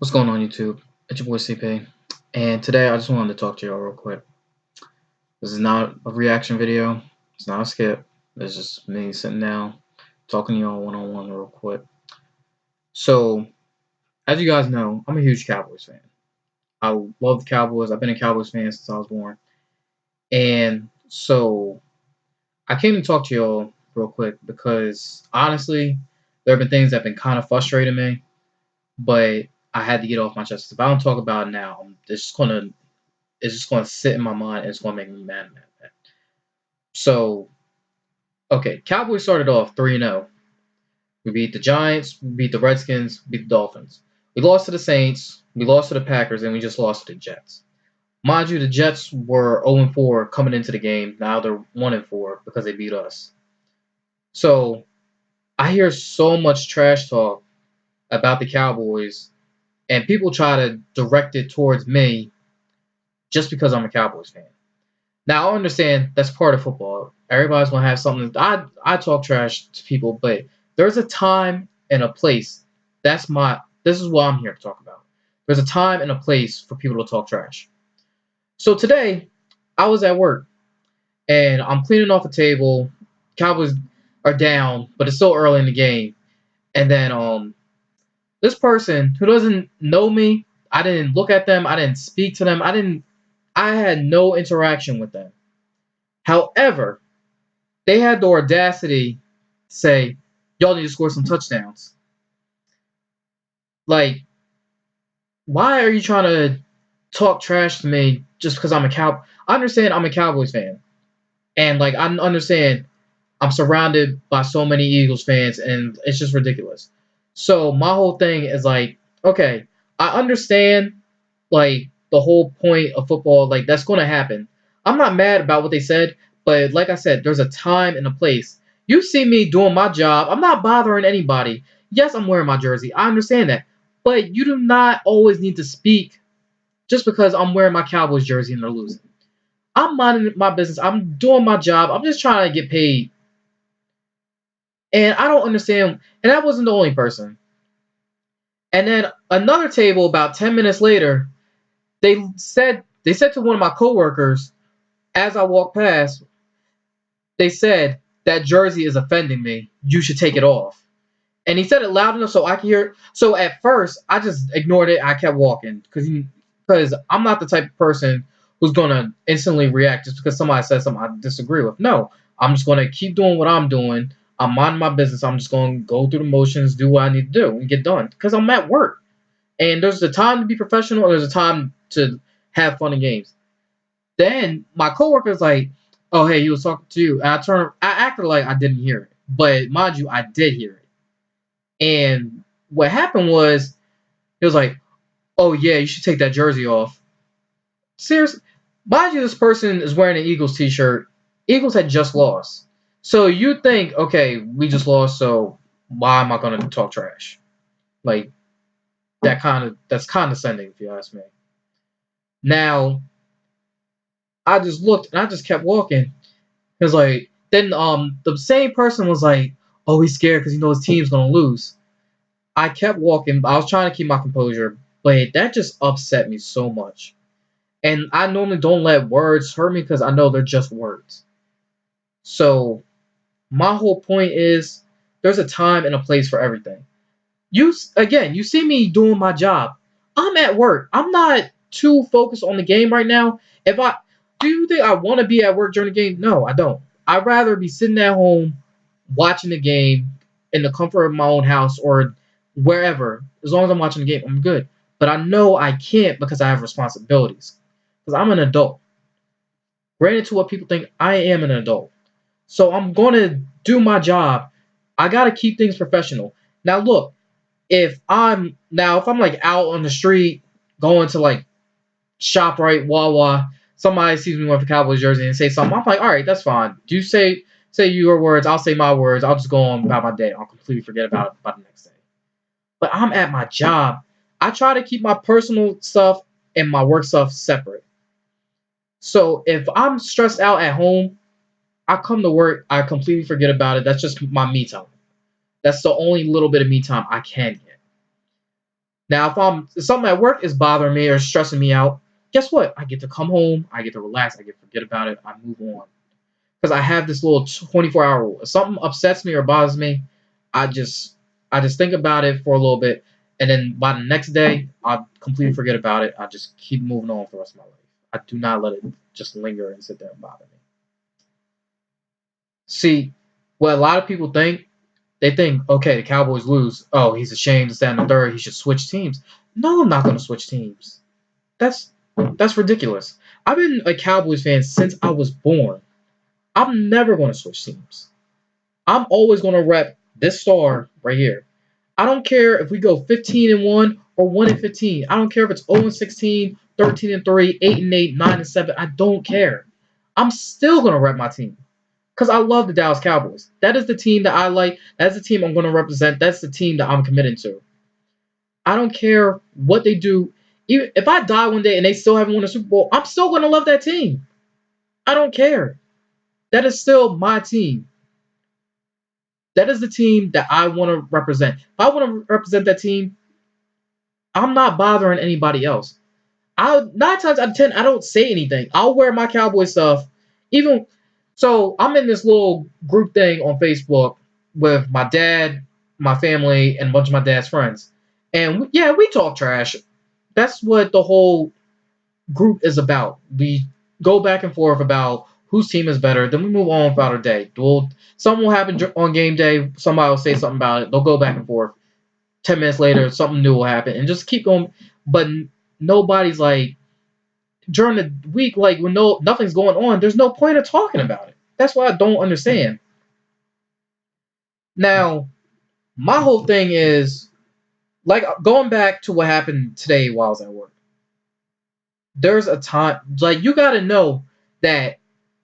What's going on, YouTube? It's your boy CP, and today I just wanted to talk to y'all real quick. This is not a reaction video. It's not a skip. It's just me sitting down talking to y'all one-on-one real quick. So, as you guys know, I'm a huge Cowboys fan. I love the Cowboys. I've been a Cowboys fan since I was born, and so I came to talk to y'all real quick because honestly, there have been things that have been kind of frustrating me, but I had to get off my chest. If I don't talk about it now, it's just gonna sit in my mind and it's gonna make me mad, mad, mad. So, okay, Cowboys started off 3-0. We beat the Giants, we beat the Redskins, we beat the Dolphins. We lost to the Saints, we lost to the Packers, and we just lost to the Jets. Mind you, the Jets were 0-4 coming into the game. Now they're 1-4 because they beat us. So, I hear so much trash talk about the Cowboys, and people try to direct it towards me just because I'm a Cowboys fan. Now I understand that's part of football. Everybody's gonna have something. I talk trash to people, but there's a time and a place. This is what I'm here to talk about. There's a time and a place for people to talk trash. So today, I was at work and I'm cleaning off a table. Cowboys are down, but it's still early in the game. And then this person who doesn't know me, I didn't look at them, I didn't speak to them, I had no interaction with them. However, they had the audacity to say, y'all need to score some touchdowns. Like, why are you trying to talk trash to me just because I'm a cow? I understand I'm a Cowboys fan. And, like, I understand I'm surrounded by so many Eagles fans, and it's just ridiculous. So, my whole thing is like, okay, I understand, like, the whole point of football. Like, that's going to happen. I'm not mad about what they said, but like I said, there's a time and a place. You see me doing my job. I'm not bothering anybody. Yes, I'm wearing my jersey. I understand that. But you do not always need to speak just because I'm wearing my Cowboys jersey and they're losing. I'm minding my business. I'm doing my job. I'm just trying to get paid. And I don't understand. And that wasn't the only person. And then another table about 10 minutes later, they said to one of my coworkers as I walked past, they said that jersey is offending me. You should take it off. And he said it loud enough so I could hear it. So at first, I just ignored it. I kept walking because I'm not the type of person who's gonna instantly react just because somebody says something I disagree with. No, I'm just gonna keep doing what I'm doing. I'm minding my business. I'm just gonna go through the motions, do what I need to do, and get done. Because I'm at work, and there's a time to be professional, and there's a time to have fun and games. Then my coworker's like, "Oh, hey, he was talking to you." And I acted like I didn't hear it, but mind you, I did hear it. And what happened was, it was like, "Oh yeah, you should take that jersey off." Seriously, mind you, this person is wearing an Eagles t-shirt. Eagles had just lost, so you think, okay, we just lost, so why am I gonna talk trash? Like that's condescending, if you ask me. Now, I just looked and I just kept walking. It's like then the same person was like, "Oh, he's scared because he knows his team's gonna lose." I kept walking. I was trying to keep my composure, but that just upset me so much. And I normally don't let words hurt me because I know they're just words. So my whole point is, there's a time and a place for everything. You see me doing my job. I'm at work. I'm not too focused on the game right now. If I Do you think I want to be at work during the game? No, I don't. I'd rather be sitting at home watching the game in the comfort of my own house or wherever. As long as I'm watching the game, I'm good. But I know I can't because I have responsibilities. Because I'm an adult. Granted to what people think, I am an adult. So I'm going to do my job. I got to keep things professional. Now look, if I'm like out on the street going to like ShopRite, Wawa, somebody sees me with a Cowboys jersey and say something, I'm like, all right, that's fine. Do you say your words, I'll say my words, I'll just go on about my day. I'll completely forget about it by the next day. But I'm at my job. I try to keep my personal stuff and my work stuff separate. So if I'm stressed out at home, I come to work, I completely forget about it. That's just my me time. That's the only little bit of me time I can get. Now, if something at work is bothering me or stressing me out, guess what? I get to come home, I get to relax, I get to forget about it, I move on. Because I have this little 24-hour rule. If something upsets me or bothers me, I just I just think about it for a little bit, and then by the next day, I completely forget about it. I just keep moving on for the rest of my life. I do not let it just linger and sit there and bother me. See, what a lot of people think, they think, okay, the Cowboys lose. Oh, he's ashamed to stand in third. He should switch teams. No, I'm not going to switch teams. That's that's ridiculous. I've been a Cowboys fan since I was born. I'm never going to switch teams. I'm always going to rep this star right here. I don't care if we go 15-1 or 1-15. I don't care if it's 0-16, 13-3, 8-8, 9-7. I don't care. I'm still going to rep my team because I love the Dallas Cowboys. That is the team that I like. That's the team I'm going to represent. That's the team that I'm committed to. I don't care what they do. Even if I die one day and they still haven't won a Super Bowl, I'm still going to love that team. I don't care. That is still my team. That is the team that I want to represent. If I want to represent that team, I'm not bothering anybody else. 9 times out of 10, I don't say anything. I'll wear my Cowboy stuff. Even so, I'm in this little group thing on Facebook with my dad, my family, and a bunch of my dad's friends. And yeah, we talk trash. That's what the whole group is about. We go back and forth about whose team is better. Then we move on about our day. Something will happen on game day. Somebody will say something about it. They'll go back and forth. 10 minutes later, something new will happen, and just keep going. But nobody's like during the week, like when nothing's going on. There's no point of talking about it. That's what I don't understand. Now, my whole thing is like going back to what happened today while I was at work. There's a time like you got to know that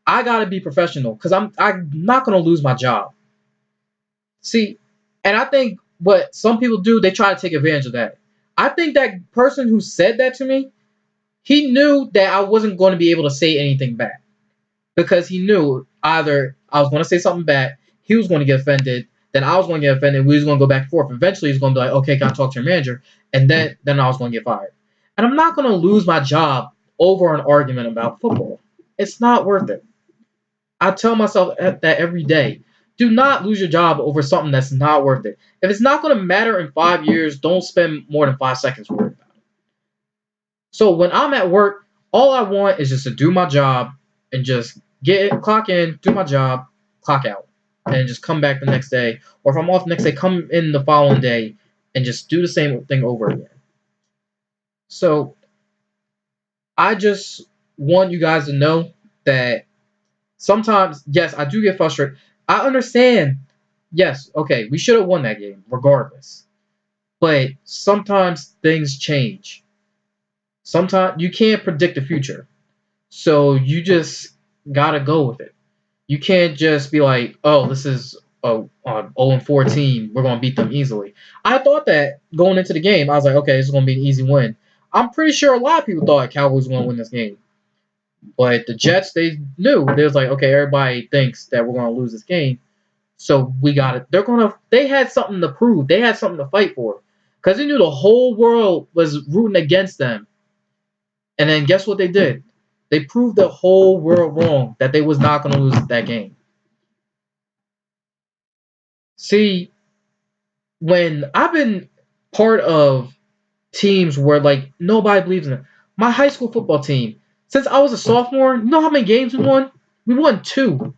I got to be professional because I'm not gonna lose my job. See, and I think what some people do, they try to take advantage of that. I think that person who said that to me, he knew that I wasn't going to be able to say anything back because he knew either I was going to say something back, he was going to get offended, then I was going to get offended, we was going to go back and forth. Eventually, he's going to be like, "Okay, can I talk to your manager?" And then I was going to get fired. And I'm not going to lose my job over an argument about football. It's not worth it. I tell myself that every day. Do not lose your job over something that's not worth it. If it's not going to matter in 5 years, don't spend more than 5 seconds worrying about it. So when I'm at work, all I want is just to do my job and just clock in, do my job, clock out, and just come back the next day. Or if I'm off the next day, come in the following day and just do the same thing over again. So I just want you guys to know that sometimes, yes, I do get frustrated. I understand. Yes, okay, we should have won that game regardless. But sometimes things change. Sometimes you can't predict the future. So you just gotta go with it. You can't just be like, "Oh, this is a 0-4 team. We're gonna beat them easily." I thought that going into the game, I was like, "Okay, this is gonna be an easy win." I'm pretty sure a lot of people thought Cowboys were gonna win this game, but the Jets, they knew they was like, "Okay, everybody thinks that we're gonna lose this game, so we got it." They had something to prove. They had something to fight for, because they knew the whole world was rooting against them. And then guess what they did? They proved the whole world wrong that they was not going to lose that game. See, when I've been part of teams where like nobody believes in it, my high school football team, since I was a sophomore, you know how many games we won? We won two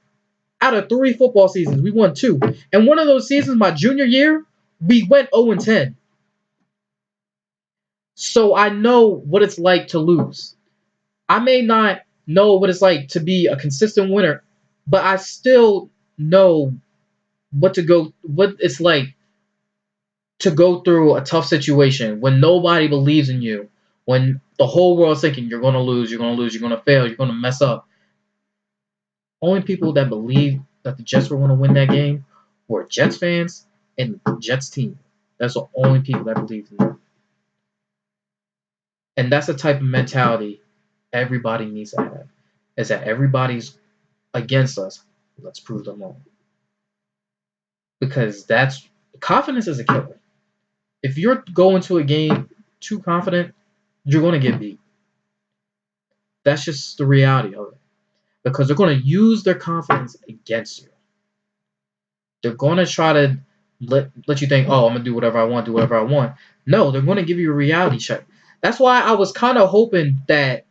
out of 3 football seasons. We won two, and one of those seasons, my junior year, we went 0-10. So I know what it's like to lose. I may not know what it's like to be a consistent winner, but I still know what it's like to go through a tough situation when nobody believes in you, when the whole world's thinking you're gonna lose, you're gonna lose, you're gonna fail, you're gonna mess up. Only people that believe that the Jets were gonna win that game were Jets fans and the Jets team. That's the only people that believed in them. And that's the type of mentality everybody needs to have. Is that everybody's against us. Let's prove them wrong. Because that's confidence is a killer. If you're going to a game too confident, you're going to get beat. That's just the reality of it. Because they're going to use their confidence against you. They're going to try to let you think, oh, I'm going to do whatever I want, do whatever I want. No, they're going to give you a reality check. That's why I was kind of hoping that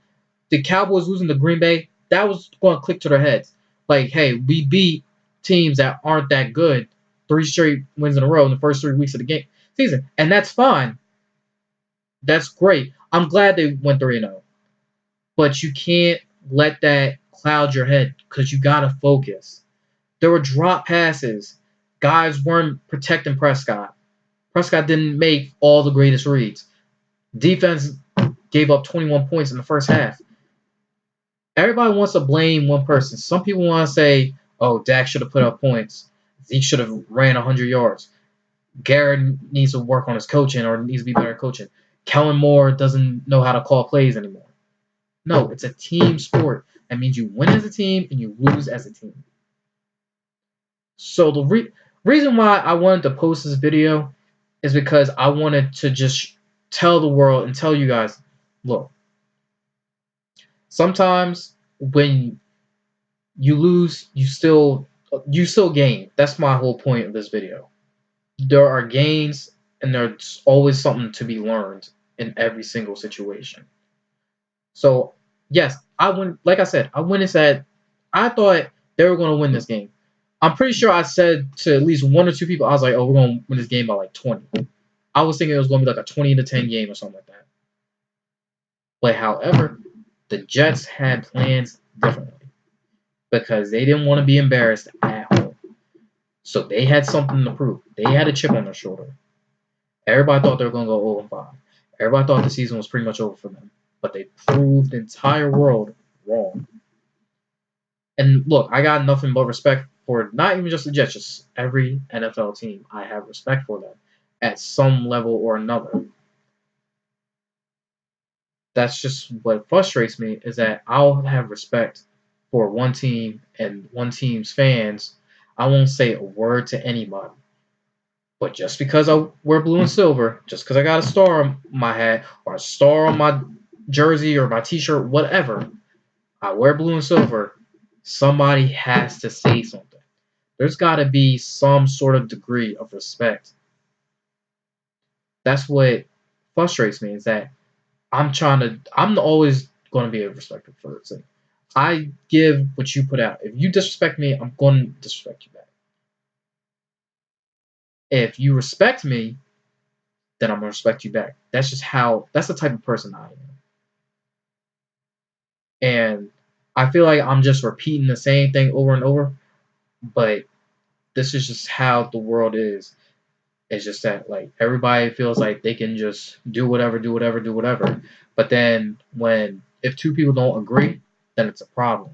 the Cowboys losing to Green Bay, that was going to click to their heads. Like, hey, we beat teams that aren't that good 3 straight wins in a row in the first 3 weeks of the season. And that's fine. That's great. I'm glad they went 3-0. But you can't let that cloud your head because you got to focus. There were drop passes. Guys weren't protecting Prescott. Prescott didn't make all the greatest reads. Defense gave up 21 points in the first half. Everybody wants to blame one person. Some people want to say, oh, Dak should have put up points. He should have ran 100 yards. Garrett needs to work on his coaching or needs to be better at coaching. Kellen Moore doesn't know how to call plays anymore. No, it's a team sport. That means you win as a team and you lose as a team. So the reason why I wanted to post this video is because I wanted to just tell the world and tell you guys, look, sometimes when you lose, you still gain. That's my whole point of this video. There are gains and there's always something to be learned in every single situation. So yes, I went. Like I said, I went and said I thought they were going to win this game. I'm pretty sure I said to at least 1 or 2 people, I was like, "Oh, we're going to win this game by like 20." I was thinking it was going to be like a 20-10 game or something like that. But however, the Jets had plans differently because they didn't want to be embarrassed at home. So they had something to prove. They had a chip on their shoulder. Everybody thought they were going to go 0-5. Everybody thought the season was pretty much over for them. But they proved the entire world wrong. And look, I got nothing but respect for not even just the Jets, just every NFL team. I have respect for them at some level or another. That's just what frustrates me is that I'll have respect for one team and one team's fans. I won't say a word to anybody. But just because I wear blue and silver, just because I got a star on my hat or a star on my jersey or my t-shirt, whatever, I wear blue and silver, somebody has to say something. There's got to be some sort of degree of respect. That's what frustrates me is that I'm always going to be a respectful person. I give what you put out. If you disrespect me, I'm going to disrespect you back. If you respect me, then I'm going to respect you back. That's the type of person I am. And I feel like I'm just repeating the same thing over and over, but this is just how the world is. It's just that like everybody feels like they can just do whatever. But then if 2 people don't agree, then it's a problem.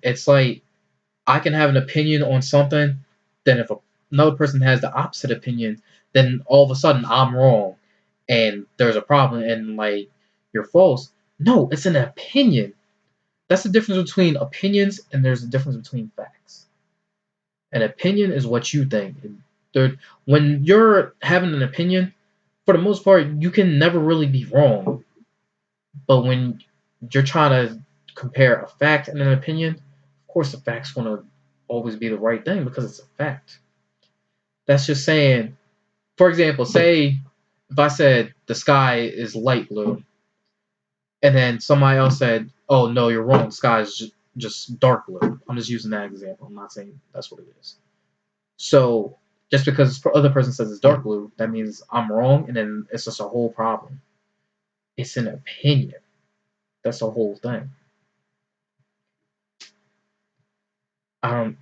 It's like I can have an opinion on something, then if another person has the opposite opinion, then all of a sudden I'm wrong and there's a problem and like you're false. No, it's an opinion. That's the difference between opinions and there's a difference between facts. An opinion is what you think. When you're having an opinion, for the most part, you can never really be wrong. But when you're trying to compare a fact and an opinion, of course the fact's going to always be the right thing because it's a fact. That's just saying, for example, say if I said the sky is light blue, and then somebody else said, "Oh no, you're wrong. The sky is just dark blue." I'm just using that example. I'm not saying that's what it is. So just because the other person says it's dark blue, that means I'm wrong, and then it's just a whole problem. It's an opinion. That's the whole thing. I don't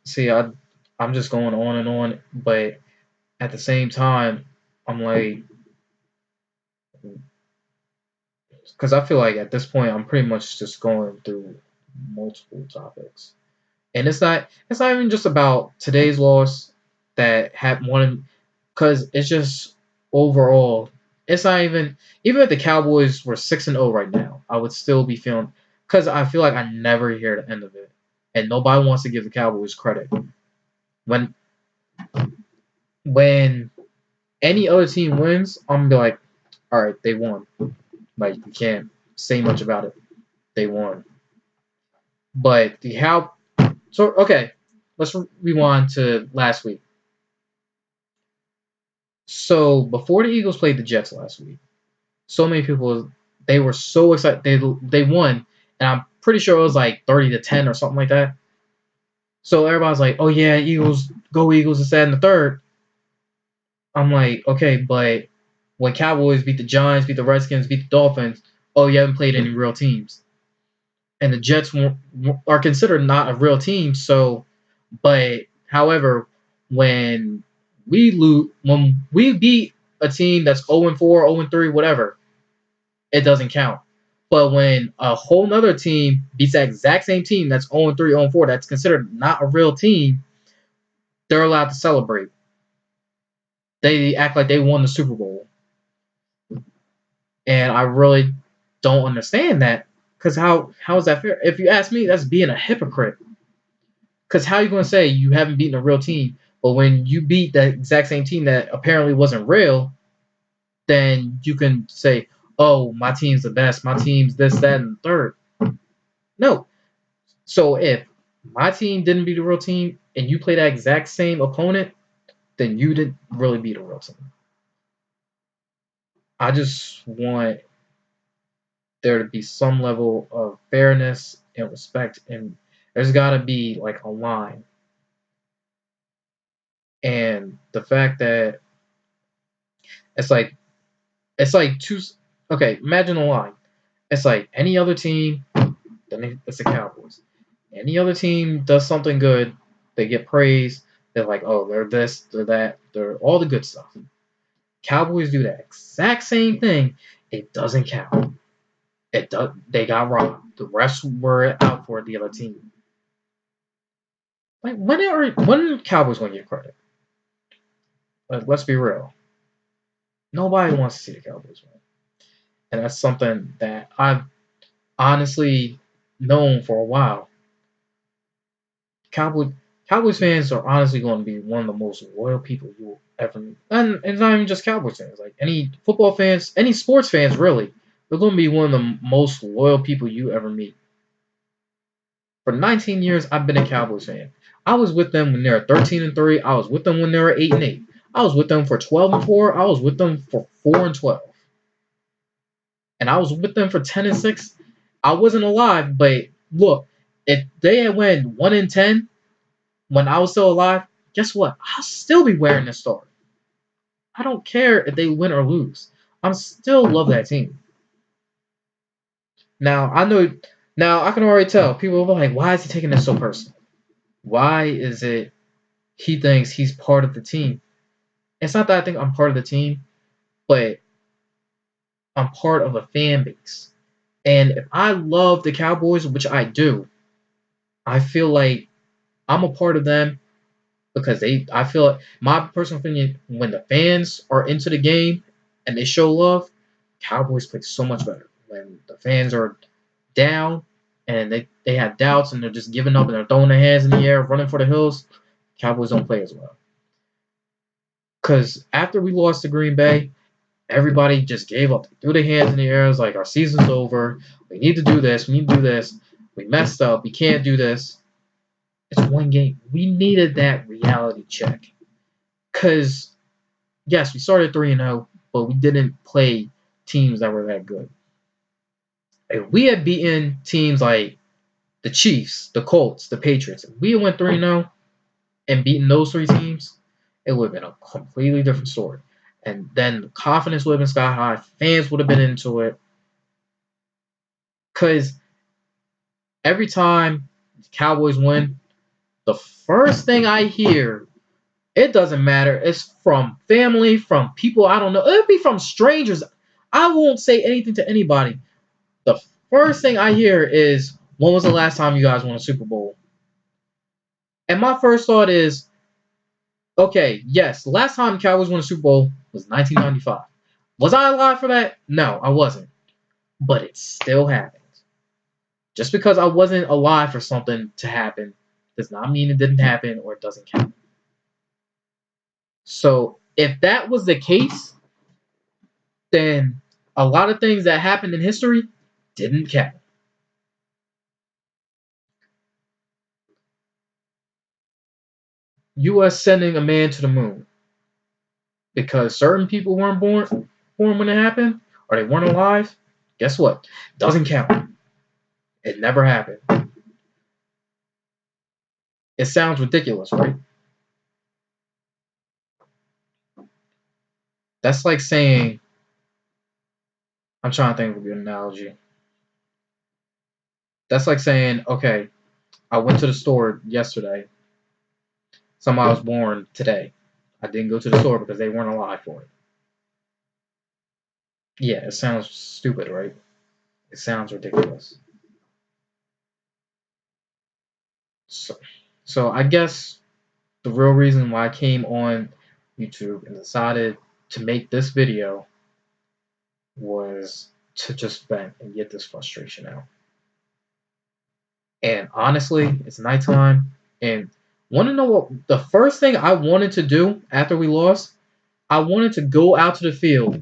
see. I'm just going on and on, but at the same time, I'm like, because I feel like at this point, I'm pretty much just going through multiple topics, and it's not even just about today's loss that had one, because it's just overall. It's not even if the Cowboys were 6-0 right now, I would still be feeling because I feel like I never hear the end of it, and nobody wants to give the Cowboys credit when when any other team wins, I'm gonna be like, all right, they won. Like you can't say much about it. They won. But the how so okay, let's rewind to last week. So before the Eagles played the Jets last week, so many people they were so excited they won, and I'm pretty sure it was like 30-10 or something like that. So everybody's like, "Oh yeah, Eagles, go Eagles!" It's that in the third. I'm like, okay, but when Cowboys beat the Giants, beat the Redskins, beat the Dolphins, oh, you haven't played any real teams, and the Jets are considered not a real team. So, but however, when we beat a team that's 0-4, 0-3, whatever, it doesn't count. But when a whole nother team beats that exact same team that's 0-3, 0-4, that's considered not a real team, they're allowed to celebrate. They act like they won the Super Bowl. And I really don't understand that. Because how is that fair? If you ask me, that's being a hypocrite. Because how are you going to say you haven't beaten a real team, but when you beat the exact same team that apparently wasn't real, then you can say, oh, my team's the best, my team's this, that, and the third. No. So if my team didn't beat a real team and you play that exact same opponent, then you didn't really beat a real team. I just want there to be some level of fairness and respect, and there's got to be like a line. And the fact that it's like two. Okay, imagine a line. It's like any other team, then it's the Cowboys. Any other team does something good, they get praised. They're like, oh, they're this, they're that, they're all the good stuff. Cowboys do that exact same thing. It doesn't count. It does. They got robbed. The refs were out for the other team. Like when Cowboys gonna get credit? Like, let's be real. Nobody wants to see the Cowboys win, and that's something that I've honestly known for a while. Cowboy Cowboys fans are honestly going to be one of the most loyal people you will ever meet, and it's not even just Cowboys fans. Like any football fans, any sports fans, really, they're going to be one of the most loyal people you ever meet. For 19 years, I've been a Cowboys fan. I was with them when they were 13-3. I was with them when they were 8-8. I was with them for 12-4. I was with them for 4-12. And I was with them for 10-6. I wasn't alive, but look, if they had went 1-10 when I was still alive, guess what? I'll still be wearing this star. I don't care if they win or lose. I'm still love that team. Now I know. Now I can already tell people are like, why is he taking this so personal? Why is it he thinks he's part of the team? It's not that I think I'm part of the team, but I'm part of a fan base. And if I love the Cowboys, which I do, I feel like I'm a part of them because I feel like my personal opinion, when the fans are into the game and they show love, Cowboys play so much better. When the fans are down and they have doubts and they're just giving up and they're throwing their hands in the air, running for the hills, Cowboys don't play as well. Because after we lost to Green Bay, everybody just gave up. They threw their hands in the air. It was like, our season's over. We need to do this. We need to do this. We messed up. We can't do this. It's one game. We needed that reality check. Because, yes, we started 3-0, but we didn't play teams that were that good. If we had beaten teams like the Chiefs, the Colts, the Patriots, if we went 3-0 and beaten those three teams, it would have been a completely different story. And then the confidence would have been sky high. Fans would have been into it. Because every time the Cowboys win, the first thing I hear, it doesn't matter. It's from family, from people I don't know. It'll be from strangers. I won't say anything to anybody. The first thing I hear is, when was the last time you guys won a Super Bowl? And my first thought is, okay, yes, the last time the Cowboys won a Super Bowl was 1995. Was I alive for that? No, I wasn't. But it still happened. Just because I wasn't alive for something to happen does not mean it didn't happen or it doesn't count. So if that was the case, then a lot of things that happened in history didn't count. U.S. sending a man to the moon because certain people weren't born when it happened, or they weren't alive. Guess what? Doesn't count. It never happened. It sounds ridiculous, right? That's like saying, I'm trying to think of a good analogy. That's like saying, okay, I went to the store yesterday. Somebody was born today. I didn't go to the store because they weren't alive for it. Yeah, it sounds stupid, right? It sounds ridiculous. So I guess the real reason why I came on YouTube and decided to make this video was to just vent and get this frustration out. And honestly, it's nighttime. And want to know what the first thing I wanted to do after we lost? I wanted to go out to the field,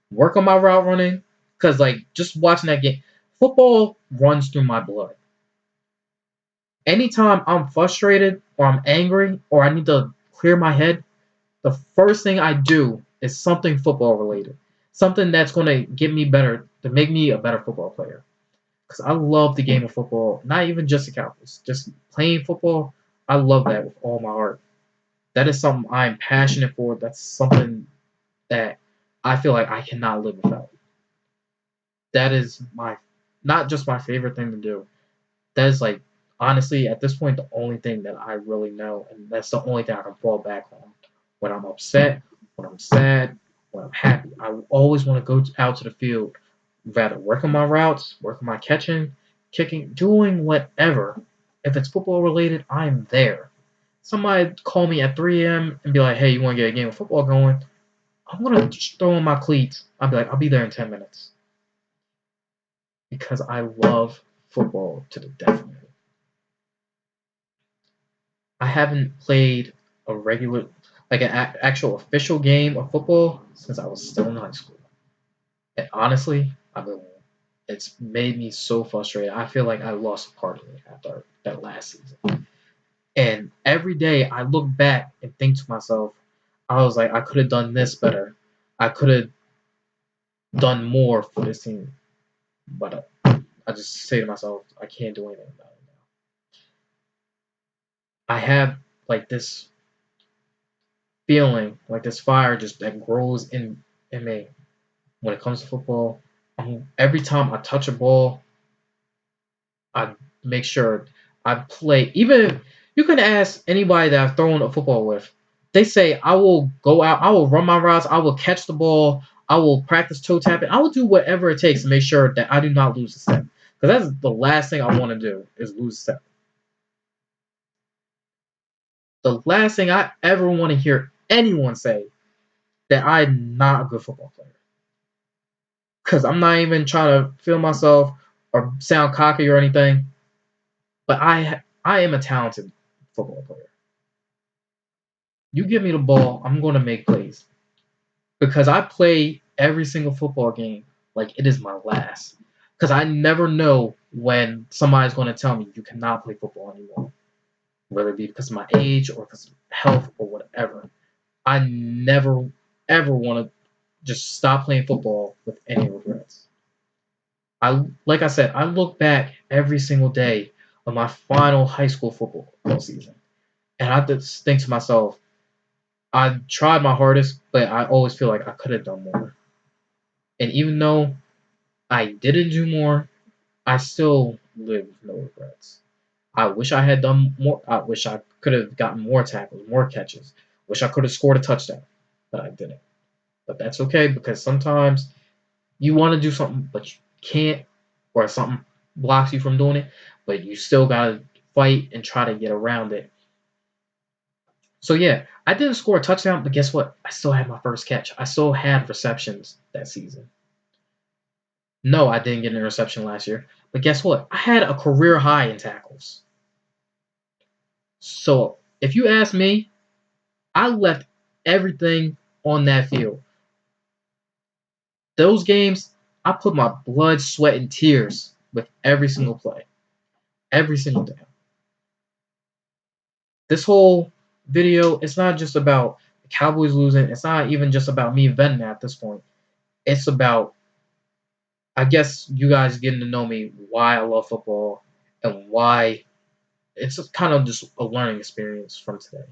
work on my route running, because like just watching that game, football runs through my blood. Anytime I'm frustrated or I'm angry or I need to clear my head, the first thing I do is something football related, something that's going to get me better, to make me a better football player. Because I love the game of football, not even just the Cowboys, just playing football. I love that with all my heart. That is something I'm passionate for. That's something that I feel like I cannot live without. That is my, not just my favorite thing to do. That is like, honestly, at this point, the only thing that I really know, and that's the only thing I can fall back on when I'm upset, when I'm sad, when I'm happy. I always want to go out to the field, rather work on my routes, work on my catching, kicking, doing whatever. If it's football related, I'm there. Somebody call me at 3 a.m. and be like, "Hey, you want to get a game of football going?" I'm gonna just throw on my cleats. I'll be like, "I'll be there in 10 minutes," because I love football to the death. I haven't played a regular, like an actual official game of football since I was still in high school. And honestly, it's made me so frustrated. I feel like I lost a part of me after that last season. And every day I look back and think to myself, I was like, I could have done this better. I could have done more for this team. But I just say to myself, I can't do anything about it now. I have like this feeling, like this fire just that grows in me when it comes to football. Every time I touch a ball, I make sure I play. Even you can ask anybody that I've thrown a football with. They say I will go out, I will run my routes, I will catch the ball, I will practice toe tapping, I will do whatever it takes to make sure that I do not lose a step. Because that's the last thing I want to do is lose a step. The last thing I ever want to hear anyone say that I'm not a good football player. Because I'm not even trying to feel myself or sound cocky or anything, but I am a talented football player. You give me the ball, I'm going to make plays because I play every single football game like it is my last. Because I never know when somebody's going to tell me you cannot play football anymore, whether it be because of my age or because of health or whatever. I never ever want to just stop playing football with any regrets. Like I said, I look back every single day of my final high school football season, and I just think to myself, I tried my hardest, but I always feel like I could have done more. And even though I didn't do more, I still live with no regrets. I wish I had done more. I wish I could have gotten more tackles, more catches. Wish I could have scored a touchdown, but I didn't. But that's okay because sometimes you want to do something, but you can't, or something blocks you from doing it, but you still gotta fight and try to get around it. So yeah, I didn't score a touchdown, but guess what? I still had my first catch. I still had receptions that season. No, I didn't get an interception last year, but guess what? I had a career high in tackles. So if you ask me, I left everything on that field. Those games, I put my blood, sweat, and tears with every single play. Every single day. This whole video, it's not just about the Cowboys losing. It's not even just about me venting at this point. It's about, I guess, you guys getting to know me, why I love football, and why it's kind of just a learning experience from today.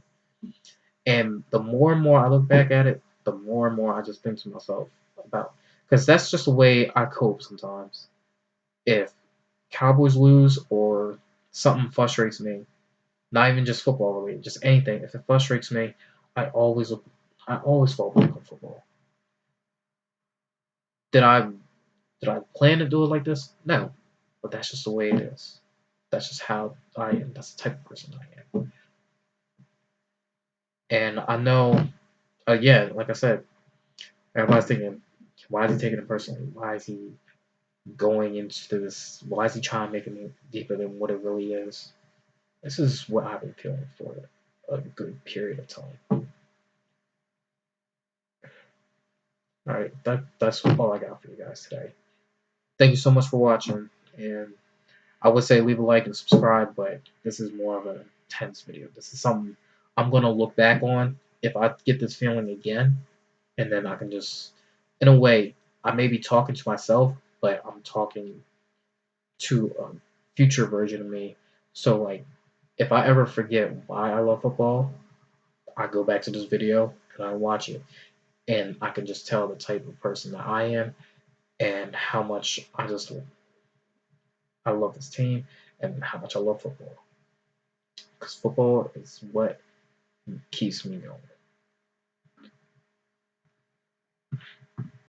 And the more and more I look back at it, the more and more I just think to myself about, because that's just the way I cope sometimes. If Cowboys lose or something frustrates me, not even just football related, just anything. If it frustrates me, I always fall back on football. Did I plan to do it like this? No, but that's just the way it is. That's just how I am. That's the type of person I am. And I know, again, like I said, everybody's thinking, why is he taking it personally? Why is he going into this? Why is he trying to make it deeper than what it really is? This is what I've been feeling for a good period of time. All right, that's all I got for you guys today. Thank you so much for watching, and I would say leave a like and subscribe, but this is more of an intense video. This is something I'm gonna look back on if I get this feeling again, and then I can just, in a way, I may be talking to myself, but I'm talking to a future version of me. So like, if I ever forget why I love football, I go back to this video and I watch it, and I can just tell the type of person that I am and how much I love this team and how much I love football. Because football is what keeps me going.